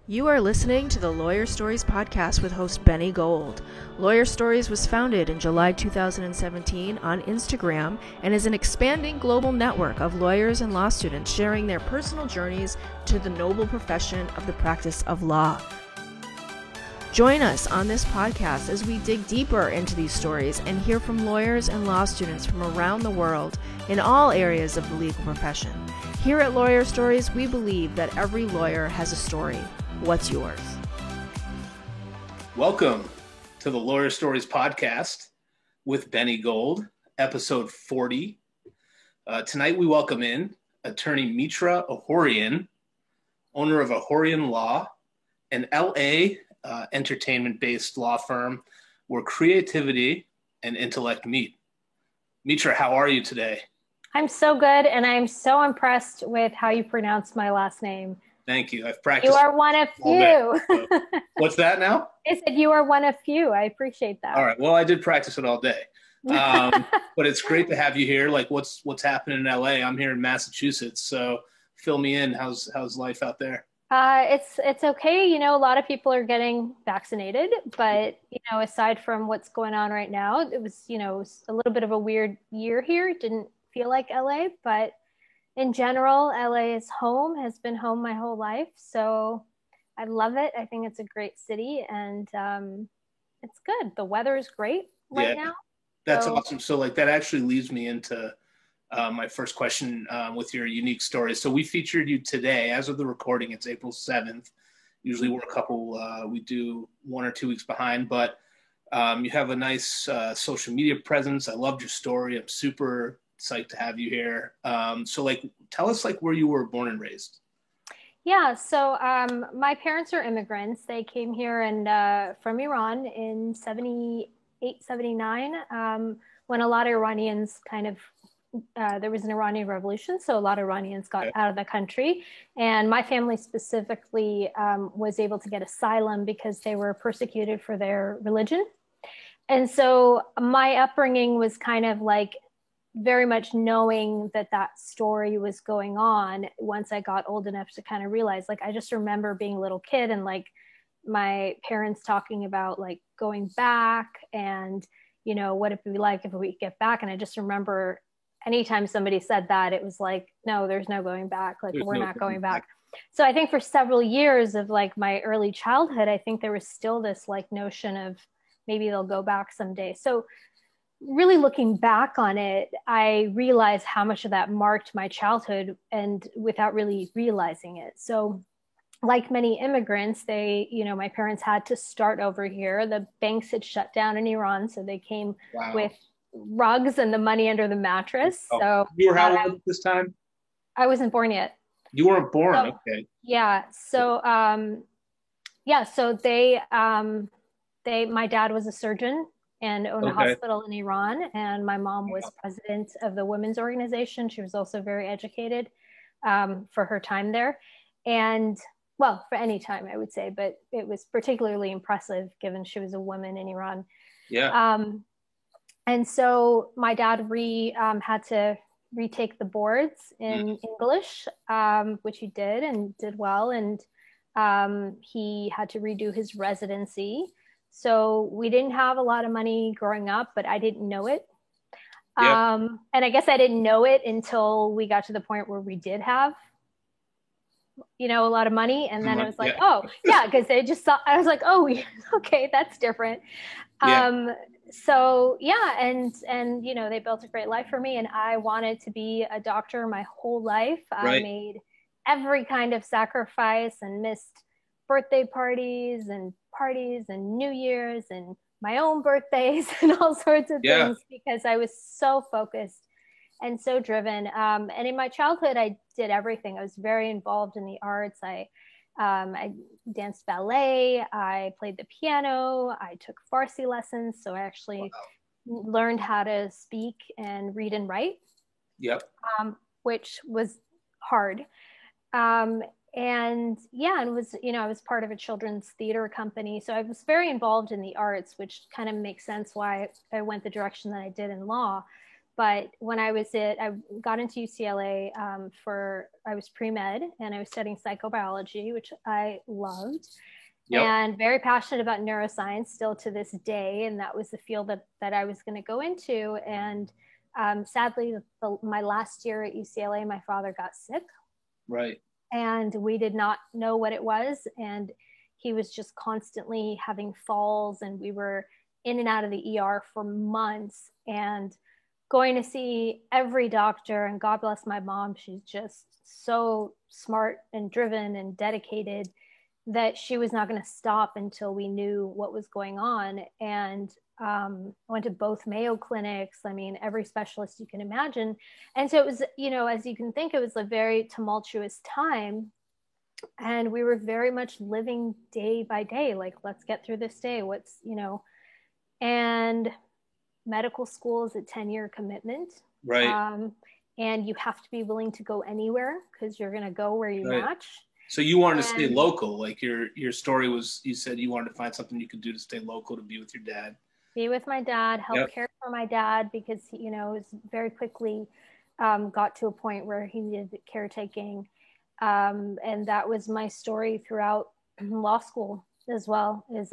You are listening to the Lawyer Stories podcast with host Benny Gold. Lawyer Stories was founded in July 2017 on Instagram and is an expanding global network of lawyers and law students sharing their personal journeys to the noble profession of the practice of law. Join us on this podcast as we dig deeper into these stories and hear from lawyers and law students from around the world in all areas of the legal profession. Here at Lawyer Stories, we believe that every lawyer has a story. What's yours? Welcome to the Lawyer Stories podcast with Benny Gold, episode 40. Tonight we welcome in attorney Mitra Ahourian, owner of Ahourian Law, an LA entertainment-based law firm where creativity and intellect meet. Mitra, how are you today? I'm so good, and I'm so impressed with how you pronounce my last name. Thank you. I've practiced. You are one of few. So, what's that now? I said you are one of few. I appreciate that. All right. Well, I did practice it all day. But it's great to have you here. Like, what's happening in LA? I'm here in Massachusetts, so fill me in. How's life out there? It's okay. You know, a lot of people are getting vaccinated, but aside from what's going on right now, it was a little bit of a weird year here. It didn't feel like LA, but in general, LA is home, has been home my whole life. So I love it. I think it's a great city, and it's good. The weather is great right now. That's awesome. So that actually leads me into my first question with your unique story. So we featured you today. As of the recording, it's April 7th. Usually we do 1 or 2 weeks behind, but you have a nice social media presence. I loved your story. I'm super psyched to have you here. So tell us where you were born and raised. Yeah. So my parents are immigrants. They came here from Iran in 78, 79, when a lot of Iranians there was an Iranian revolution. So a lot of Iranians got out of the country, and my family specifically was able to get asylum because they were persecuted for their religion. And so my upbringing was very much knowing that story was going on once I got old enough to kind of realize, I just remember being a little kid and my parents talking about going back and, what it'd be like if we get back. And I just remember anytime somebody said that, it was no, there's no going back. We're not going back. So I think for several years of my early childhood, I think there was still this notion of maybe they'll go back someday. So really looking back on it, I realized how much of that marked my childhood, and without really realizing it. So like many immigrants, my parents had to start over here. The banks had shut down in Iran, so they came with rugs and the money under the mattress. Oh. So you were how old at this time? I wasn't born yet. You weren't born. Okay. Yeah. So, so my dad was a surgeon and owned a hospital in Iran. And my mom was president of the women's organization. She was also very educated for her time there. And for any time, I would say, but it was particularly impressive given she was a woman in Iran. Yeah. And so my dad had to retake the boards in English, which he did and did well. And he had to redo his residency. So we didn't have a lot of money growing up, but I didn't know it. And I guess I didn't know it until we got to the point where we did have, a lot of money. And then I was because they just saw, I was okay, that's different. And they built a great life for me, and I wanted to be a doctor my whole life. I made every kind of sacrifice and missed birthday parties and New Year's and my own birthdays and all sorts of things because I was so focused and so driven. And in my childhood, I did everything. I was very involved in the arts. I danced ballet. I played the piano. I took Farsi lessons. So I actually learned how to speak and read and write, which was hard. And it was, I was part of a children's theater company. So I was very involved in the arts, which kind of makes sense why I went the direction that I did in law. But when I got into UCLA I was pre-med and I was studying psychobiology, which I loved. Yep. And very passionate about neuroscience still to this day. And that was the field that I was going to go into. And sadly, my last year at UCLA, my father got sick. Right. And we did not know what it was. And he was just constantly having falls, and we were in and out of the ER for months and going to see every doctor. And God bless my mom. She's just so smart and driven and dedicated that she was not going to stop until we knew what was going on. And I went to both Mayo clinics. I mean, every specialist you can imagine. And so it was, as you can think, it was a very tumultuous time. And we were very much living day by day, like, let's get through this day. And medical school is a 10-year commitment. Right. And you have to be willing to go anywhere because you're going to go where you match. So you wanted to stay local. Like your story was, you said you wanted to find something you could do to stay local, to be with your dad. Be with my dad, help care for my dad, because he, was very quickly got to a point where he needed caretaking. And that was my story throughout law school as well, is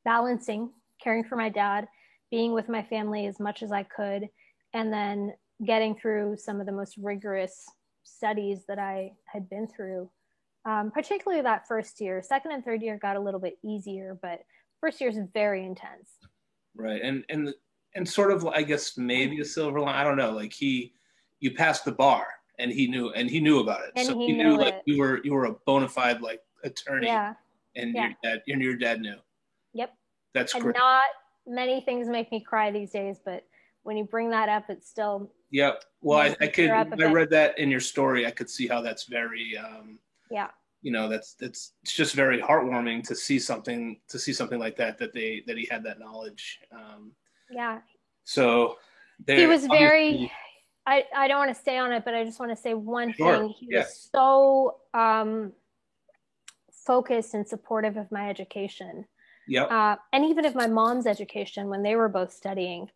balancing caring for my dad, being with my family as much as I could, and then getting through some of the most rigorous studies that I had been through. Particularly that first year. Second and third year got a little bit easier, but first year is very intense. Right. And sort of, I guess, maybe a silver line. I don't know. Like you passed the bar and he knew about it. And so he knew like you were a bona fide like attorney. Yeah. And your dad knew. Yep. That's and great. Not many things make me cry these days, but when you bring that up, it's still. Yeah. Well, I read that in your story. I could see how that's very, it's just very heartwarming to see something like that he had that knowledge. So he was very, I don't want to stay on it, but I just want to say one thing. He was so focused and supportive of my education. Yep. And even of my mom's education when they were both studying.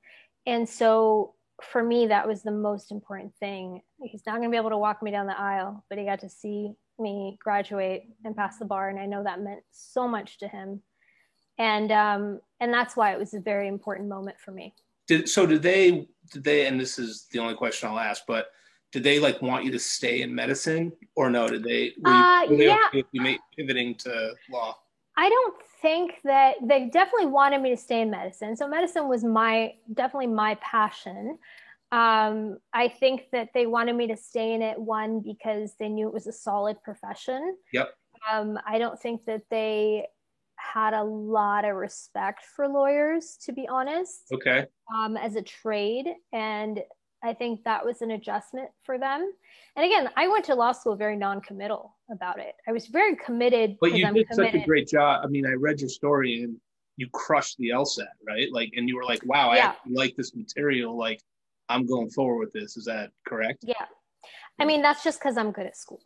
And so for me, that was the most important thing. He's not going to be able to walk me down the aisle, but he got to see me graduate and pass the bar. And I know that meant so much to him. And that's why it was a very important moment for me. Did they, and this is the only question I'll ask, but did they like want you to stay in medicine or no? Were they okay with you pivoting to law? I don't think that they definitely wanted me to stay in medicine. So medicine was definitely my passion. I think that they wanted me to stay in it, one, because they knew it was a solid profession. Yep. I don't think that they had a lot of respect for lawyers, to be honest. Okay. As a trade. And I think that was an adjustment for them. And again, I went to law school very non-committal about it. I was very committed. But you did such a great job. I mean, I read your story and you crushed the LSAT, right? Like, and you were like, wow, I actually like this material. Like, I'm going forward with this. Is that correct? Yeah. I mean, that's just because I'm good at school.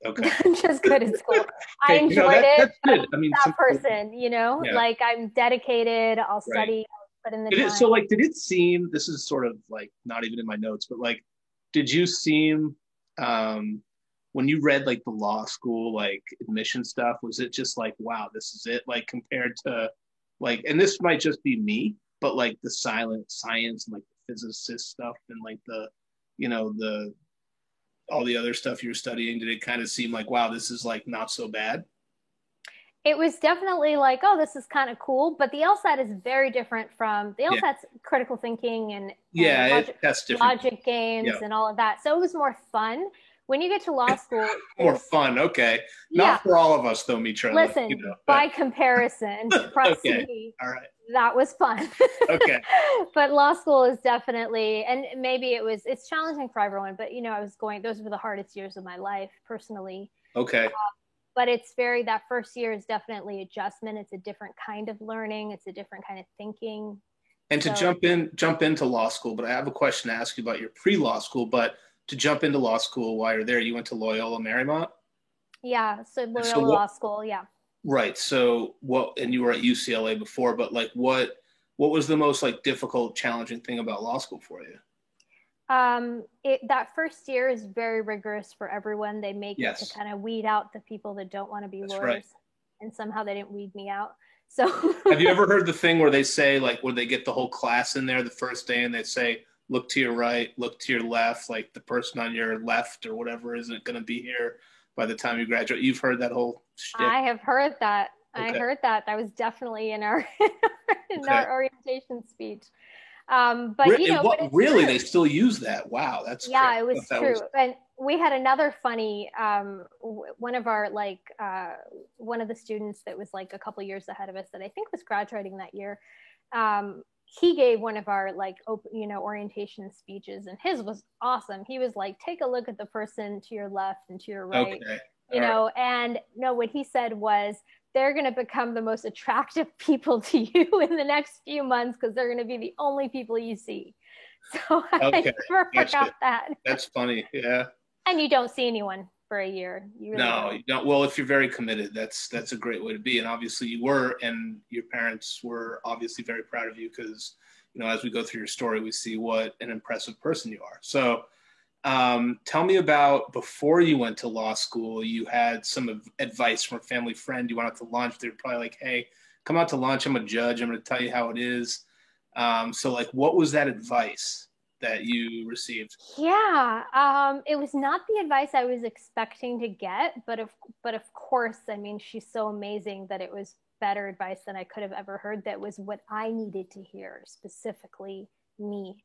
Okay. I'm just good at school. I enjoyed it. That's good. I mean, that person, like I'm dedicated. I'll study. I'll put in the time. So, like, did it seem? This is sort of like not even in my notes, but like, did you seem when you read like the law school like admission stuff? Was it just like, wow, this is it? Like compared to like, and this might just be me, but like the silent science and like the physicist stuff and like the all the other stuff you were studying, did it kind of seem like, wow, this is like not so bad? It was definitely like, oh, this is kind of cool. But the LSAT is very different from the LSAT's critical thinking and logic games and all of that. So it was more fun. When you get to law school, more fun. Okay. Not for all of us though, Mitra. Listen, by comparison, trust me. All right. That was fun. Okay. But law school is definitely, and maybe it's challenging for everyone, but those were the hardest years of my life personally. Okay. But that first year is definitely adjustment. It's a different kind of learning. It's a different kind of thinking. And to jump into law school, but I have a question to ask you about your pre-law school, but to jump into law school while you're there, you went to Loyola Marymount? Yeah. So Loyola Law School. Yeah. Right. So and you were at UCLA before, but like what was the most like difficult, challenging thing about law school for you? That first year is very rigorous for everyone. They make it Yes. to kind of weed out the people that don't want to be That's lawyers. right. And somehow they didn't weed me out. So Have you ever heard the thing where they say, like, where they get the whole class in there the first day and they say, look to your right, look to your left, like the person on your left or whatever isn't going to be here by the time you graduate? You've heard that whole shtick? I have heard that. Okay. I heard that. That was definitely in our Okay. our orientation speech. But you know, what, but it's really, true. they still use that? Wow, that's Yeah, crazy. it was That true. And we had another funny one of our one of the students that was like a couple years ahead of us that I think was graduating that year. He gave one of our orientation speeches, and his was awesome. He was like, take a look at the person to your left and to your right. Okay. You know, and no, what he said was, they're going to become the most attractive people to you in the next few months because they're going to be the only people you see. So I never forgot that. That's funny. Yeah. And you don't see anyone for a year. You really No, don't. you don't. Well, if you're very committed, that's a great way to be. And obviously you were, and your parents were obviously very proud of you because, you know, as we go through your story, we see what an impressive person you are. So tell me about before you went to law school, you had some advice from a family friend. You went out to lunch. They were probably like, hey, come out to lunch. I'm a judge. I'm going to tell you how it is. So like, what was that advice that you received? Yeah, it was not the advice I was expecting to get, but of course, I mean, she's so amazing that it was better advice than I could have ever heard. That was what I needed to hear, specifically me.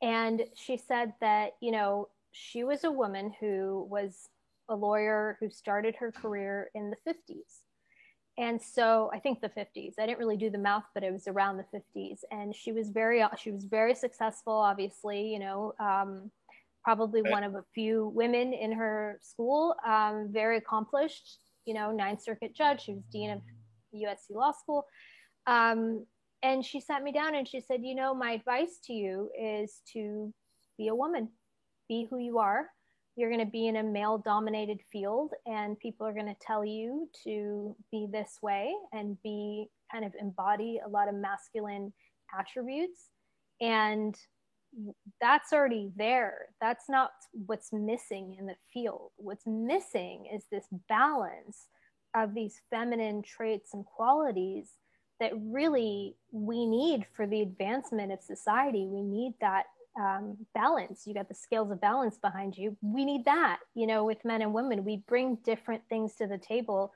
And she said that, you know, she was a woman who was a lawyer who started her career in the 50s. And so I think the 50s. I didn't really do the math, but it was around the 50s. And she was very successful, obviously, you know, probably one of a few women in her school, very accomplished, you know, Ninth Circuit judge. She was dean of USC Law School. And she sat me down and she said, you know, my advice to you is to be a woman, be who you are. You're going to be in a male dominated field and people are going to tell you to be this way and be kind of embody a lot of masculine attributes. And that's already there. That's not what's missing in the field. What's missing is this balance of these feminine traits and qualities that really we need for the advancement of society. We need that balance. You got the scales of balance behind you. We need that, you know, with men and women. We bring different things to the table.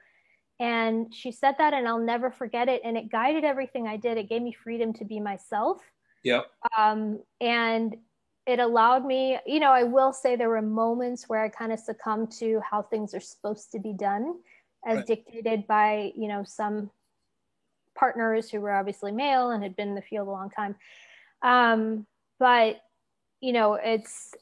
And she said that, and I'll never forget it. And it guided everything I did. It gave me freedom to be myself. Yep. And it allowed me, you know, I will say there were moments where I kind of succumbed to how things are supposed to be done as dictated by, you know, some partners who were obviously male and had been in the field a long time. But, you know, it's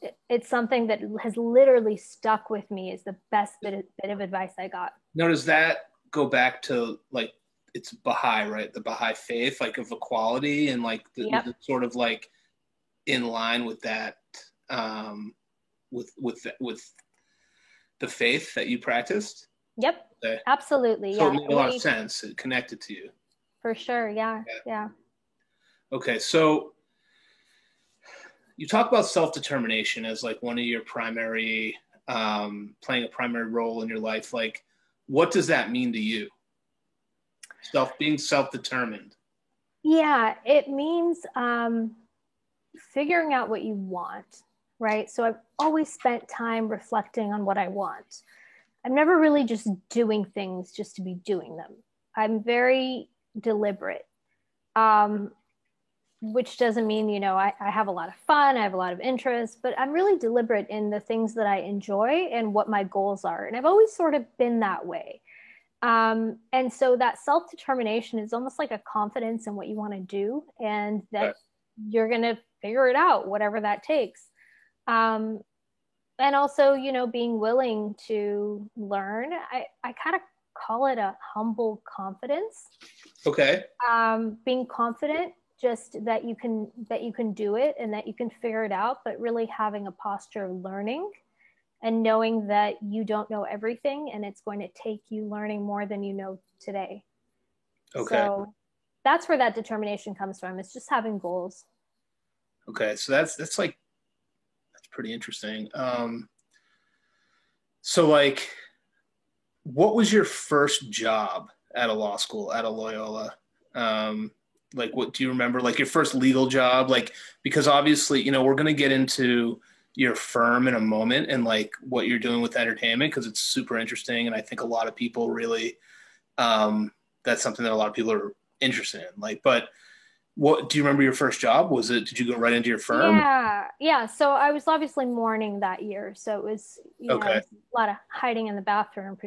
something that has literally stuck with me as the best bit of advice I got. Now, does that go back to like, it's Baha'i, right? The Baha'i faith, like of equality and like the sort of like in line with that, with the faith that you practiced? Yep. Okay. Absolutely. So it made a lot of sense. It connected to you. For sure. Yeah. Okay. So you talk about self-determination as like one of your primary, playing a primary role in your life. Like, what does that mean to you? Being self-determined. Yeah, it means figuring out what you want, right? So I've always spent time reflecting on what I want. I'm never really just doing things just to be doing them. I'm very deliberate, which doesn't mean, you know, I have a lot of fun, I have a lot of interest, but I'm really deliberate in the things that I enjoy and what my goals are. And I've always sort of been that way. And so that self-determination is almost like a confidence in what you want to do and that you're going to figure it out, whatever that takes. And also, you know, being willing to learn. I kind of call it a humble confidence. Okay. Being confident just that you can do it and that you can figure it out, but really having a posture of learning and knowing that you don't know everything and it's going to take you learning more than you know today. Okay. So that's where that determination comes from. It's just having goals. Okay, so that's pretty interesting. So like, what was your first job at a law school at a Loyola? Like, what do you remember? Like your first legal job? Like, because obviously, we're going to get into your firm in a moment and like what you're doing with entertainment because it's super interesting, and I think a lot of people really that's something that a lot of people are interested in. Like, but what do you remember your first job? Did you go right into your firm? Yeah. So I was obviously mourning that year. So it was, Okay. a lot of hiding in the bathroom,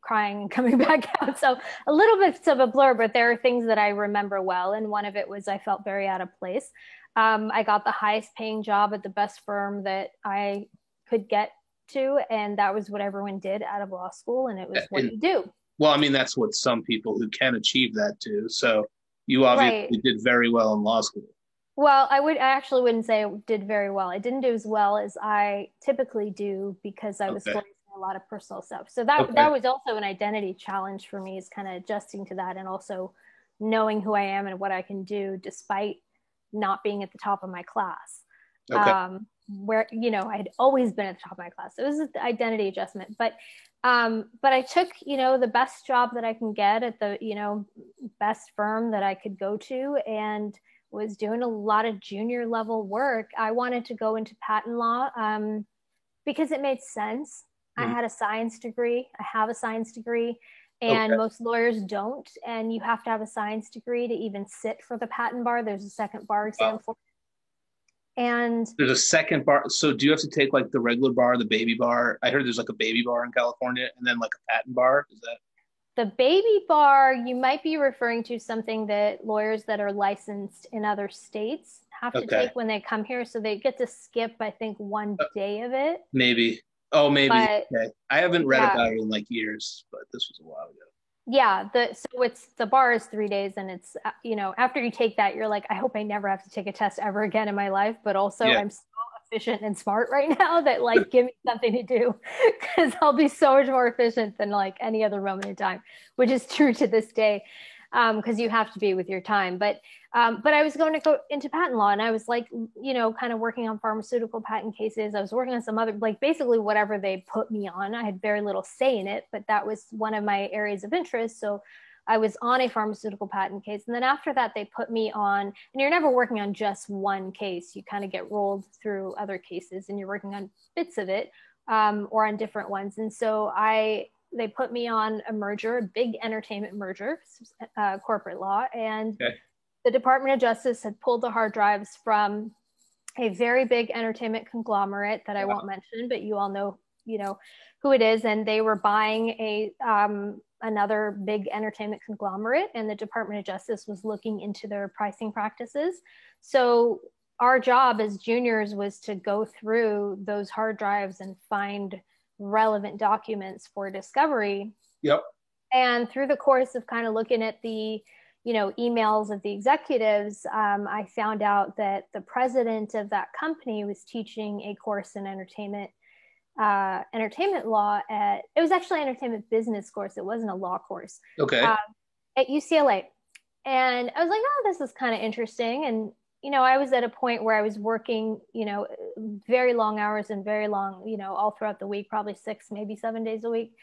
crying and coming back out. So a little bit of a blur, but there are things that I remember well. And one of it was I felt very out of place. I got the highest paying job at the best firm that I could get to. And that was what everyone did out of law school. And it was what And you do. well, I mean, that's what some people who can achieve that do. So you Right. obviously did very well in law school. Well, I actually wouldn't say I did very well. I didn't do as well as I typically do because I was Okay. facing a lot of personal stuff. So that Okay. was also an identity challenge for me, is kind of adjusting to that and also knowing who I am and what I can do despite not being at the top of my class. Okay. Where I'd always been at the top of my class. So it was an identity adjustment. But I took, the best job that I can get at the, best firm that I could go to, and was doing a lot of junior level work. I wanted to go into patent law because it made sense. I Mhm. had a science degree. I have a science degree, and Okay. most lawyers don't. And you have to have a science degree to even sit for the patent bar. There's a second bar exam Wow. for it. And There's a second bar. So do you have to take like the regular bar, the baby bar? I heard there's like a baby bar in California and then like a patent bar. Is that the baby bar, you might be referring to something that lawyers that are licensed in other states have to okay? take when they come here. So they get to skip, I think, one Uh, day of it. maybe. Oh, maybe. But Okay. I haven't read yeah, about it in like years, but this was a while ago. yeah. So it's the bar is 3 days, and it's after you take that, you're like, I hope I never have to take a test ever again in my life. But also, Yeah. I'm so efficient and smart right now that like give me something to do because I'll be so much more efficient than like any other moment in time, which is true to this day because you have to be with your time. But I was going to go into patent law, and I was like, kind of working on pharmaceutical patent cases. I was working on some other, like basically whatever they put me on. I had very little say in it, but that was one of my areas of interest. So I was on a pharmaceutical patent case. And then after that, they put me on, and you're never working on just one case. You kind of get rolled through other cases and you're working on bits of it or on different ones. And so they put me on a merger, a big entertainment merger, corporate law. And Okay. the Department of Justice had pulled the hard drives from a very big entertainment conglomerate that I Wow. won't mention, but you all know, who it is. And they were buying another big entertainment conglomerate, and the Department of Justice was looking into their pricing practices. So our job as juniors was to go through those hard drives and find relevant documents for discovery. Yep. And through the course of kind of looking at the emails of the executives, I found out that the president of that company was teaching a course in entertainment law it was actually an entertainment business course. It wasn't a law course Okay. at UCLA. And I was like, oh, this is kind of interesting. And, I was at a point where I was working, very long hours and very long, all throughout the week, probably 6, maybe 7 days a week.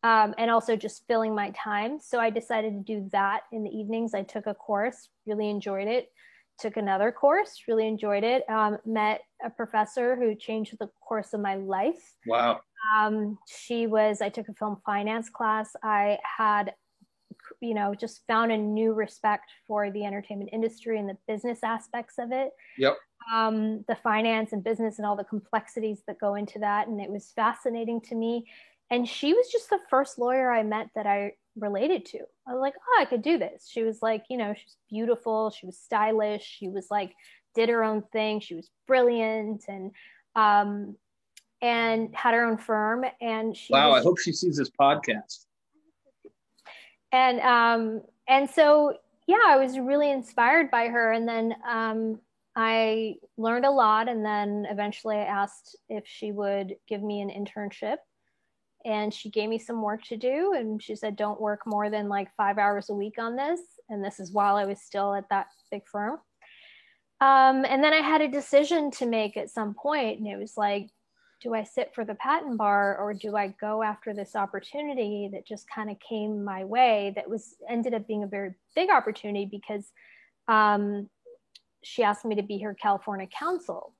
And also just filling my time. So I decided to do that in the evenings. I took a course, really enjoyed it. Took another course, really enjoyed it. Met a professor who changed the course of my life. Wow. I took a film finance class. I had, just found a new respect for the entertainment industry and the business aspects of it. Yep. The finance and business and all the complexities that go into that. And it was fascinating to me. And she was just the first lawyer I met that I related to. I was like, oh, I could do this. She was like, she's beautiful. She was stylish. She was like, did her own thing. She was brilliant and had her own firm. And she Wow. was I hope she sees this podcast. and so, yeah, I was really inspired by her. And then I learned a lot. And then eventually I asked if she would give me an internship. And she gave me some work to do. And she said, don't work more than like 5 hours a week on this. And this is while I was still at that big firm. And then I had a decision to make at some point, and it was like, do I sit for the patent bar, or do I go after this opportunity that just kind of came my way, that was ended up being a very big opportunity because she asked me to be her California counsel.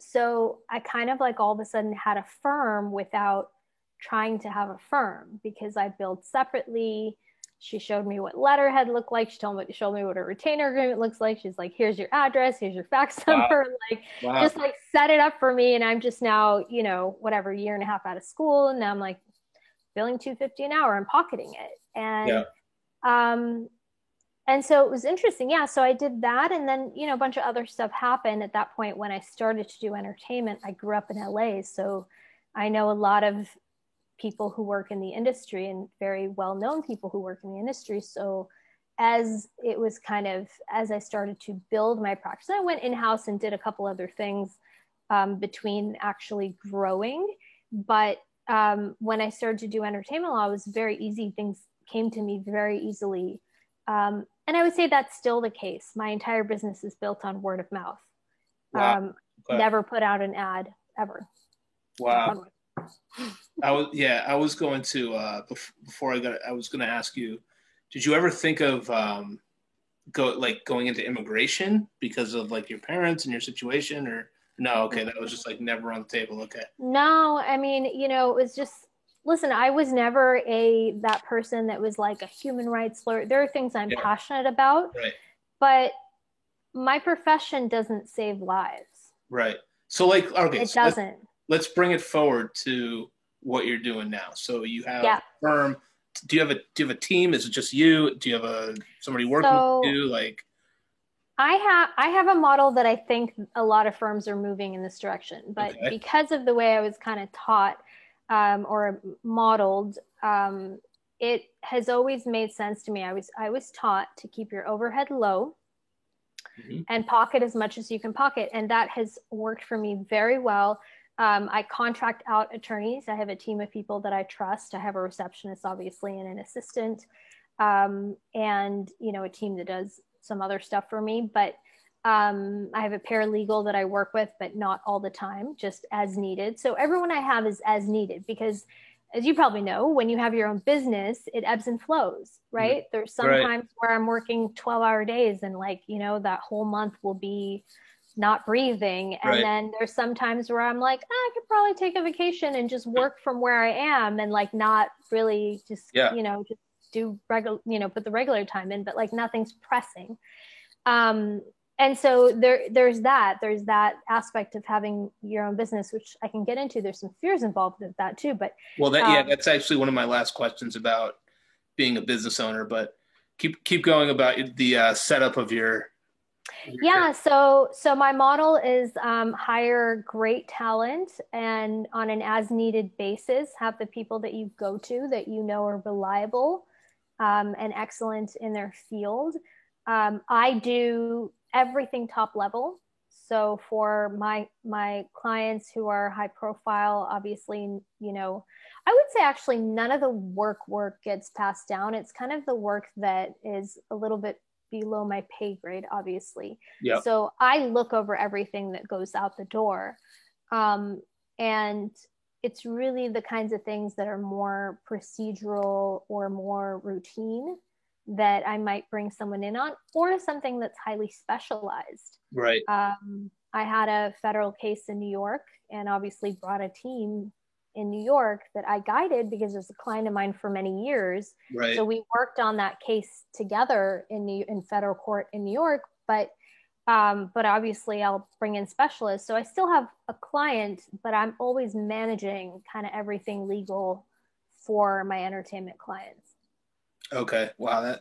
So I kind of like all of a sudden had a firm without trying to have a firm, because I billed separately. She showed me what letterhead looked like. She showed me what a retainer agreement looks like. She's like, here's your address, here's your fax number. Just like set it up for me. And I'm just now, whatever, year and a half out of school. And now I'm like billing $250 an hour and pocketing it. And so it was interesting. Yeah. So I did that. And then, a bunch of other stuff happened at that point. When I started to do entertainment, I grew up in LA. So I know a lot of people who work in the industry, and very well-known people who work in the industry. So as I started to build my practice, I went in-house and did a couple other things between actually growing. But when I started to do entertainment law, it was very easy. Things came to me very easily. And I would say that's still the case. My entire business is built on word of mouth. Wow. Okay. Never put out an ad ever. Wow. I was going to I was going to ask you, did you ever think of going into immigration because of like your parents and your situation, or no? Okay, that was just like never on the table. Okay. No, I mean, it was just, listen, I was never that person that was like a human rights lawyer. There are things I'm passionate about, right? But my profession doesn't save lives. Right. So like, okay, it doesn't. Let's bring it forward to what you're doing now. So you have a firm. Do you have a team? Is it just you? Do you have somebody working with you? Like, I have a model that I think a lot of firms are moving in this direction, but because of the way I was kind of taught or modeled, it has always made sense to me. I was taught to keep your overhead low and pocket as much as you can pocket, and that has worked for me very well. I contract out attorneys. I have a team of people that I trust. I have a receptionist, obviously, and an assistant, and a team that does some other stuff for me. But I have a paralegal that I work with, but not all the time, just as needed. So everyone I have is as needed, because as you probably know, when you have your own business, it ebbs and flows, right? There's some times where I'm working 12-hour days, and that whole month will be not breathing. And then there's some times where I'm like, I could probably take a vacation and just work from where I am, and like not really just, just do regular, put the regular time in, but like nothing's pressing. And so there's that aspect of having your own business, which I can get into. There's some fears involved with that too, but that's actually one of my last questions about being a business owner, but keep going about the setup of your so my model is hire great talent, and on an as needed basis, have the people that you go to that are reliable and excellent in their field. I do everything top level. So for my clients who are high profile, obviously, I would say actually none of the work gets passed down. It's kind of the work that is a little bit below my pay grade, obviously. Yep. So I look over everything that goes out the door. And it's really the kinds of things that are more procedural or more routine that I might bring someone in on, or something that's highly specialized. Right. I had a federal case in New York, and obviously brought a team in New York that I guided because it was a client of mine for many years. Right. So we worked on that case together in federal court in New York, but obviously I'll bring in specialists. So I still have a client, but I'm always managing kind of everything legal for my entertainment clients. Okay. Wow.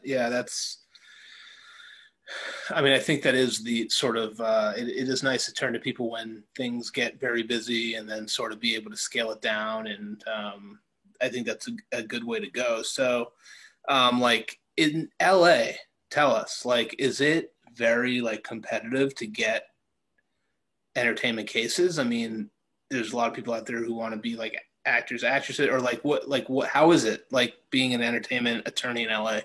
I think that is the sort of, it is nice to turn to people when things get very busy, and then sort of be able to scale it down. And I think that's a good way to go. So like in LA, tell us, like, is it very like competitive to get entertainment cases? I mean, there's a lot of people out there who want to be like actors, actresses, or what, how is it like being an entertainment attorney in LA?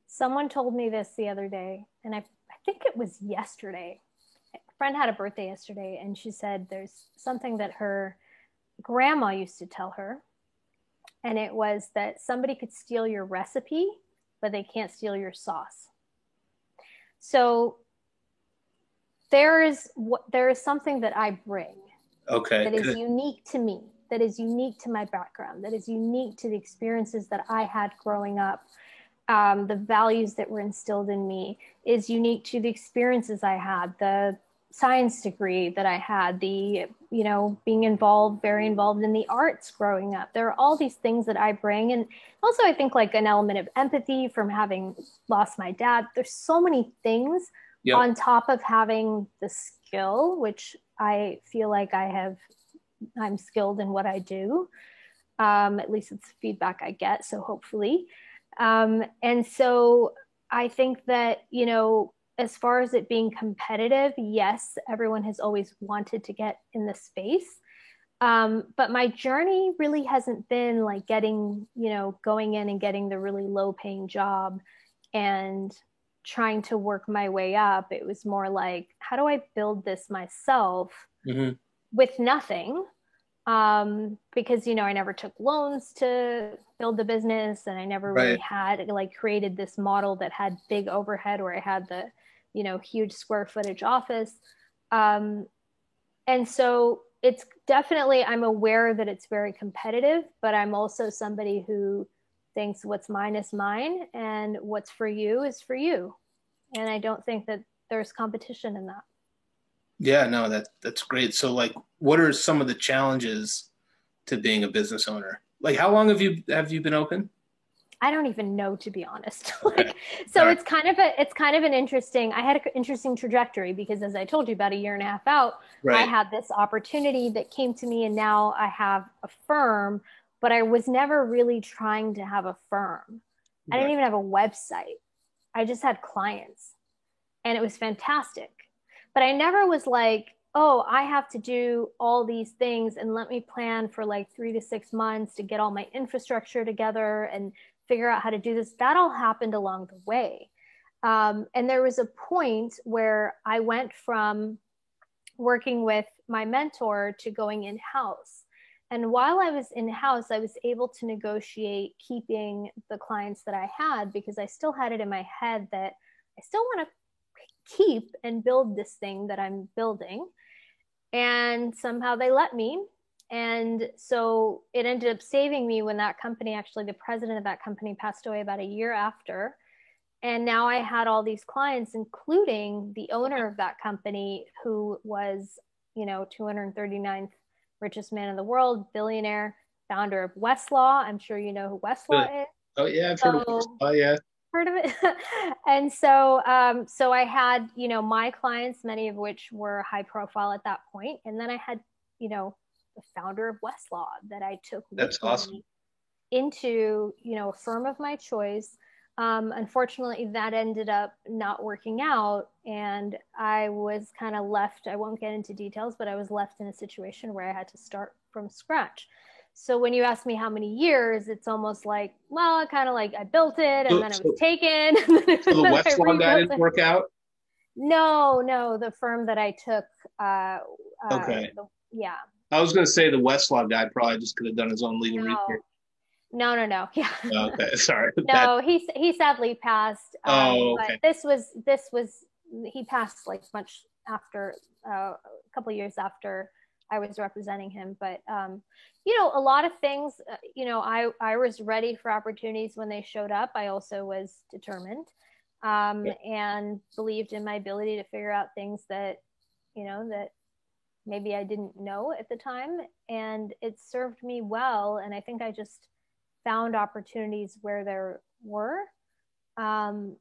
Someone told me this the other day, and I think it was yesterday. A friend had a birthday yesterday, and she said there's something that her grandma used to tell her, and it was that somebody could steal your recipe, but they can't steal your sauce. So there is something that I bring, Okay, that is good. unique to me, that is unique to my background, that is unique to the experiences that I had growing up. The values that were instilled in me is unique to the experiences I had, the science degree that I had, the, being very involved in the arts growing up. There are all these things that I bring. And also I think like an element of empathy from having lost my dad. There's so many things on top of having the skill, which I feel like I'm skilled in what I do. At least it's feedback I get. So hopefully. And so I think that, as far as it being competitive, yes, everyone has always wanted to get in the space. But my journey really hasn't been like getting, going in and getting the really low paying job and trying to work my way up. It was more like, how do I build this myself with nothing? Because, I never took loans to build the business, and I never really had like created this model that had big overhead where I had the, huge square footage office. And so it's definitely, I'm aware that it's very competitive, but I'm also somebody who thinks what's mine is mine and what's for you is for you. And I don't think that there's competition in that. Yeah, no, that's great. So like, what are some of the challenges to being a business owner? Like, how long have you been open? I don't even know, to be honest. Okay. It's kind of an interesting, I had an interesting trajectory because, as I told you, about a year and a half out, I had this opportunity that came to me, and now I have a firm, but I was never really trying to have a firm. I didn't even have a website. I just had clients, and it was fantastic. But I never was like, oh, I have to do all these things and let me plan for like 3 to 6 months to get all my infrastructure together and figure out how to do this. That all happened along the way. And there was a point where I went from working with my mentor to going in-house. And while I was in-house, I was able to negotiate keeping the clients that I had, because I still had it in my head that I still want to keep and build this thing that I'm building. And somehow they let me. And so it ended up saving me when that company, actually the president of that company, passed away about a year after. And now I had all these clients, including the owner of that company, who was, 239th richest man in the world, billionaire, founder of Westlaw. I'm sure you know who Westlaw is. Oh yeah, I've heard of Westlaw, yeah. Heard of it. And so I had, my clients, many of which were high profile at that point. And then I had, the founder of Westlaw that I took with me into, a firm of my choice. Unfortunately, that ended up not working out. And I was kind of left, I won't get into details, but I was left in a situation where I had to start from scratch. So when you ask me how many years, it's almost like, well, kind of like I built it and then it was taken. So the Westlaw guy didn't work out? No, the firm that I took. Okay. Yeah. I was going to say the Westlaw guy probably just could have done his own legal research. No. Yeah. Okay, sorry. No, he sadly passed. Okay. But this was he passed like much after a couple of years after I was representing him. But a lot of things. I was ready for opportunities when they showed up. I also was determined and believed in my ability to figure out things that that maybe I didn't know at the time, and it served me well. And I think I just found opportunities where there were, and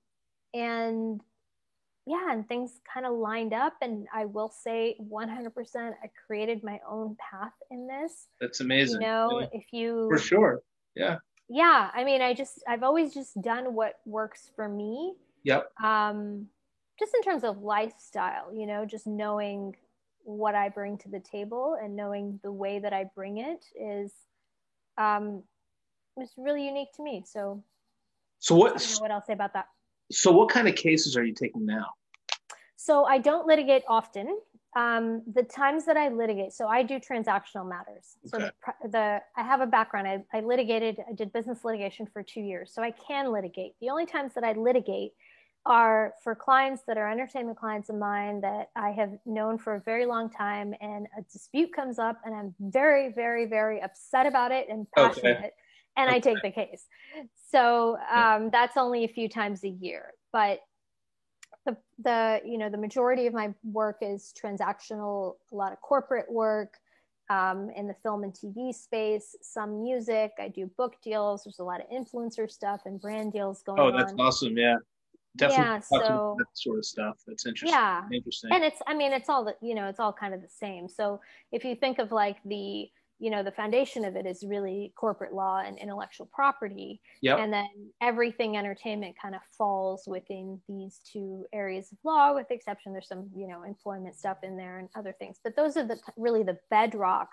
things kind of lined up. And I will say 100%, I created my own path in this. That's amazing. If you, for sure. Yeah. I mean, I've always just done what works for me. Yep. Just in terms of lifestyle, just knowing what I bring to the table and knowing the way that I bring it is really unique to me. So what? I don't know what I'll say about that. So what kind of cases are you taking now? So I don't litigate often. The times that I litigate, so I do transactional matters. Okay. So I have a background. I did business litigation for 2 years, so I can litigate. The only times that I litigate are for clients that are entertainment clients of mine that I have known for a very long time, and a dispute comes up, and I'm very, very, very upset about it and passionate, and I take the case. So that's only a few times a year, but the majority of my work is transactional, a lot of corporate work in the film and TV space, some music. I do book deals. There's a lot of influencer stuff and brand deals going on. Oh, that's awesome. Yeah. Definitely. Yeah, so that sort of stuff. That's interesting. yeah. Interesting. And it's all it's all kind of the same. So if you think of like the foundation of it is really corporate law and intellectual property. Yep. And then everything entertainment kind of falls within these two areas of law, with the exception there's some, employment stuff in there and other things. But those are really the bedrock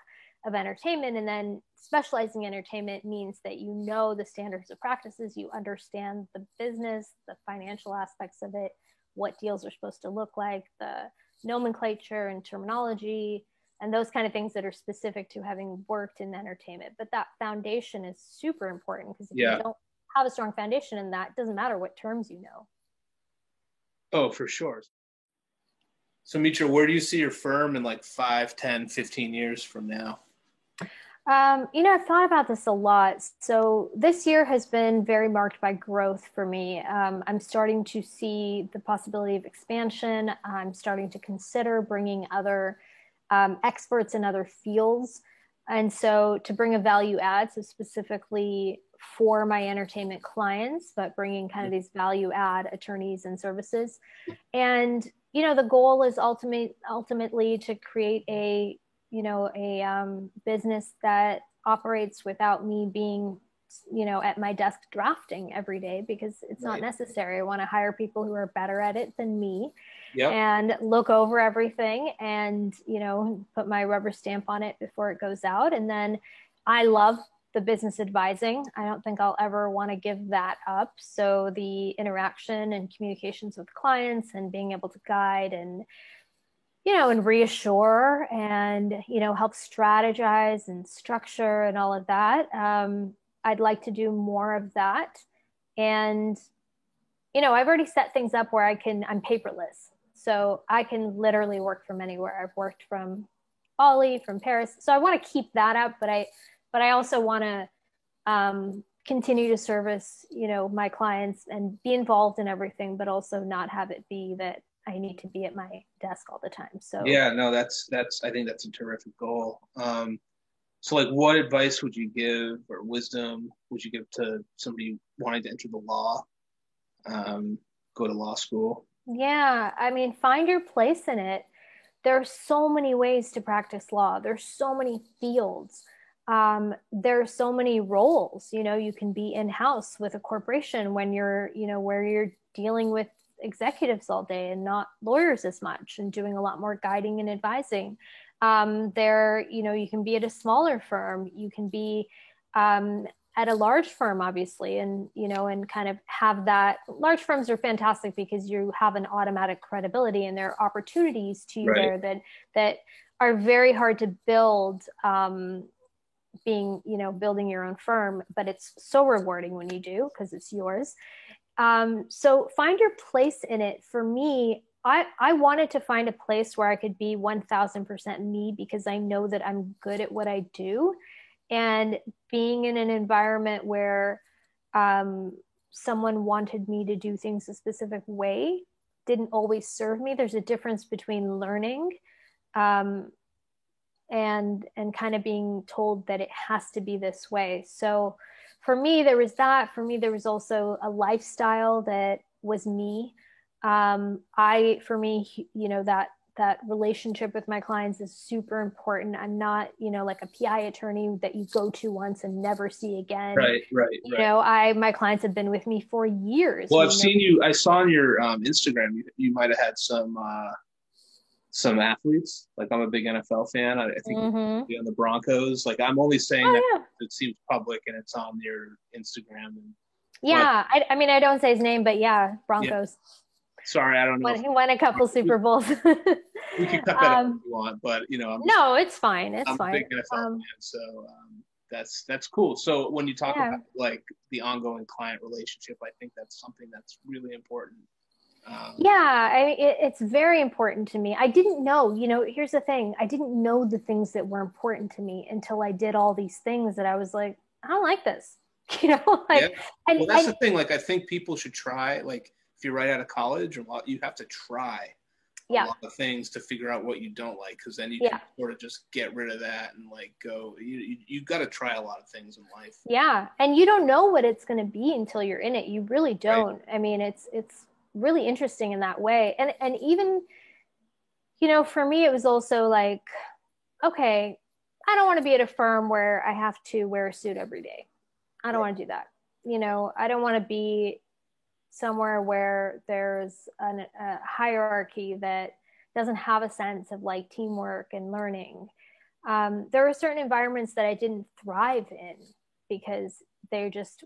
of entertainment. And then specializing entertainment means that the standards of practices, you understand the business, the financial aspects of it, what deals are supposed to look like, the nomenclature and terminology, and those kind of things that are specific to having worked in entertainment. But that foundation is super important, because if you don't have a strong foundation in that, it doesn't matter what terms you know. Oh, for sure. So Mitra, where do you see your firm in like 5, 10, 15 years from now? I've thought about this a lot. So this year has been very marked by growth for me. I'm starting to see the possibility of expansion. I'm starting to consider bringing other experts in other fields. And so to bring a value add, so specifically for my entertainment clients, but bringing kind of these value add attorneys and services. And, the goal is ultimately to create a business that operates without me being, at my desk drafting every day, because it's not necessary. I want to hire people who are better at it than me. Yep. And look over everything and, put my rubber stamp on it before it goes out. And then I love the business advising. I don't think I'll ever want to give that up. So the interaction and communications with clients and being able to guide and reassure and, help strategize and structure and all of that. I'd like to do more of that. And, I've already set things up where I'm paperless. So I can literally work from anywhere. I've worked from Bali, from Paris. So I want to keep that up, but I also want to continue to service, my clients and be involved in everything, but also not have it be that I need to be at my desk all the time. So yeah, no, that's I think that's a terrific goal. So like, what advice would you give, or wisdom would you give to somebody wanting to enter the law, go to law school? Yeah, find your place in it. There are so many ways to practice law. There's so many fields. There are so many roles. You can be in-house with a corporation when you're, where you're dealing with executives all day and not lawyers as much, and doing a lot more guiding and advising. You can be at a smaller firm. You can be at a large firm, obviously, and and kind of have that. Large firms are fantastic because you have an automatic credibility, and there are opportunities to you there that are very hard to build. Building your own firm, but it's so rewarding when you do, because it's yours. So find your place in it. For me, I wanted to find a place where I could be 1000% me, because I know that I'm good at what I do. And being in an environment where someone wanted me to do things a specific way didn't always serve me. There's a difference between learning and kind of being told that it has to be this way. So for me, there was that. For me, there was also a lifestyle that was me. That relationship with my clients is super important. I'm not, like a PI attorney that you go to once and never see again. Right. My clients have been with me for years. Well, I saw on your Instagram, you might've had some athletes. Like, I'm a big NFL fan. I think on the Broncos. Like, I'm only saying it seems public and it's on your Instagram. I don't say his name, but yeah, Broncos. Sorry, I don't know. He won a couple Super Bowls. We can cut that out if you want, but no, it's fine. I'm a big NFL fan, so that's cool. So when you talk about like the ongoing client relationship, I think that's something that's really important. It's very important to me. I didn't know, here's the thing. I didn't know the things that were important to me until I did all these things that I was like, I don't like this, Well, that's the thing. Like, I think people should try, like, if you're right out of college, you have to try a lot of things to figure out what you don't like. Cause then you can sort of just get rid of that and like go, you got to try a lot of things in life. Yeah. And you don't know what it's going to be until you're in it. You really don't. Right. I mean, it's really interesting in that way. And even, for me, it was also like, okay, I don't want to be at a firm where I have to wear a suit every day. I don't want to do that. I don't want to be somewhere where there's a hierarchy that doesn't have a sense of like teamwork and learning. There were certain environments that I didn't thrive in because they're just,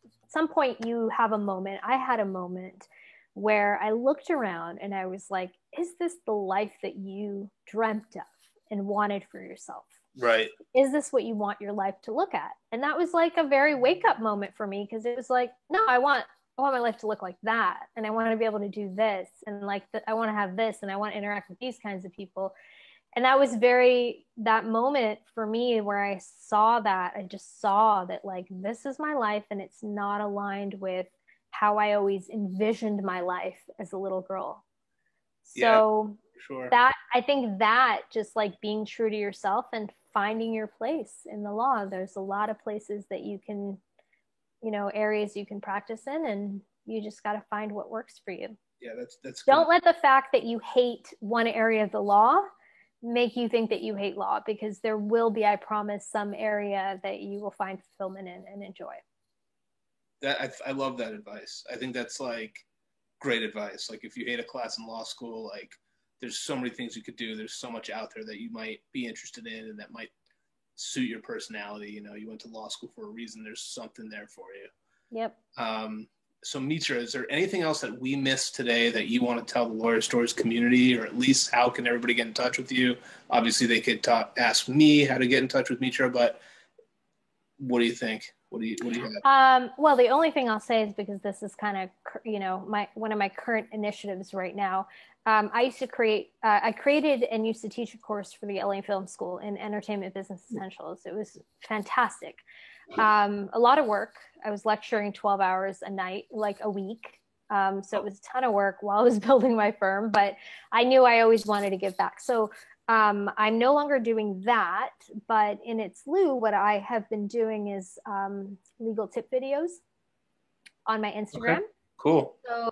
at some point you have a moment. I had a moment where I looked around and I was like, is this the life that you dreamt of and wanted for yourself? Right. Is this what you want your life to look at? And that was like a very wake up moment for me, because it was like, no, I want my life to look like that. And I want to be able to do this. And like, I want to have this, and I want to interact with these kinds of people. And that was that moment for me where I saw that. I just saw that like, this is my life, and it's not aligned with how I always envisioned my life as a little girl. So sure. I think that just like being true to yourself and finding your place in the law. There's a lot of places that you can, areas you can practice in, and you just got to find what works for you. Yeah, that's good. Don't let the fact that you hate one area of the law make you think that you hate law, because there will be, I promise, some area that you will find fulfillment in and enjoy. I love that advice. I think that's like great advice. Like, if you hate a class in law school, like, there's so many things you could do. There's so much out there that you might be interested in and that might suit your personality. You went to law school for a reason. There's something there for you. Yep. So Mitra, is there anything else that we missed today that you want to tell the Lawyer Stories community, or at least how can everybody get in touch with you? Obviously they could ask me how to get in touch with Mitra, but what do you think? What do you have? Well, the only thing I'll say is, because this is kind of, one of my current initiatives right now. I created and used to teach a course for the LA Film School in Entertainment Business Essentials. It was fantastic. A lot of work. I was lecturing 12 hours a night, like a week. So it was a ton of work while I was building my firm, but I knew I always wanted to give back. So I'm no longer doing that, but in its lieu, what I have been doing is legal tip videos on my Instagram. Okay. Cool. So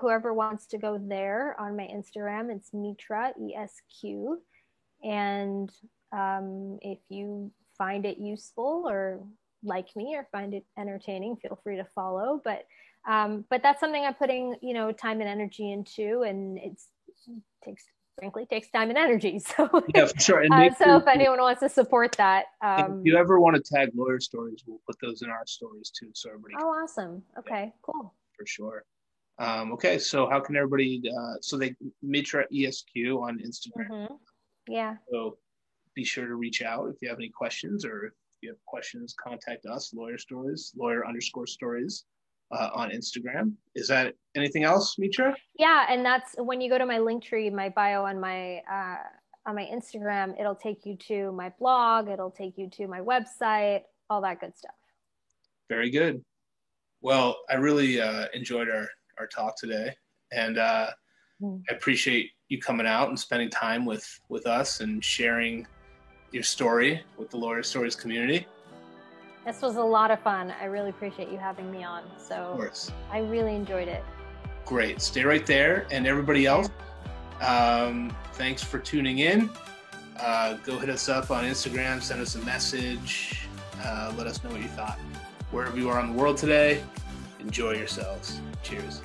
whoever wants to go there on my Instagram, it's Mitra, ESQ. And if you find it useful or like me or find it entertaining, feel free to follow. But that's something I'm putting, time and energy into, and it takes time and energy. So yeah, for sure. And so if anyone wants to support that, if you ever want to tag Lawyer Stories, we'll put those in our stories too, so everybody. Oh, awesome. Okay, cool. For sure. Okay, so how can everybody? So they Mitra ESQ on Instagram. Mm-hmm. Yeah. So be sure to reach out if you have any questions, or if you have questions, contact us, Lawyer Stories, lawyer_stories. On Instagram. Is that anything else, Mitra? Yeah, and that's when you go to my Linktree, my bio on my Instagram, it'll take you to my blog, it'll take you to my website, all that good stuff. Very good. Well, I really enjoyed our talk today, and I appreciate you coming out and spending time with us and sharing your story with the Lawyer Stories community. This was a lot of fun. I really appreciate you having me on. So of course. I really enjoyed it. Great. Stay right there. And everybody else, thanks for tuning in. Go hit us up on Instagram, send us a message. Let us know what you thought. Wherever you are in the world today, enjoy yourselves. Cheers.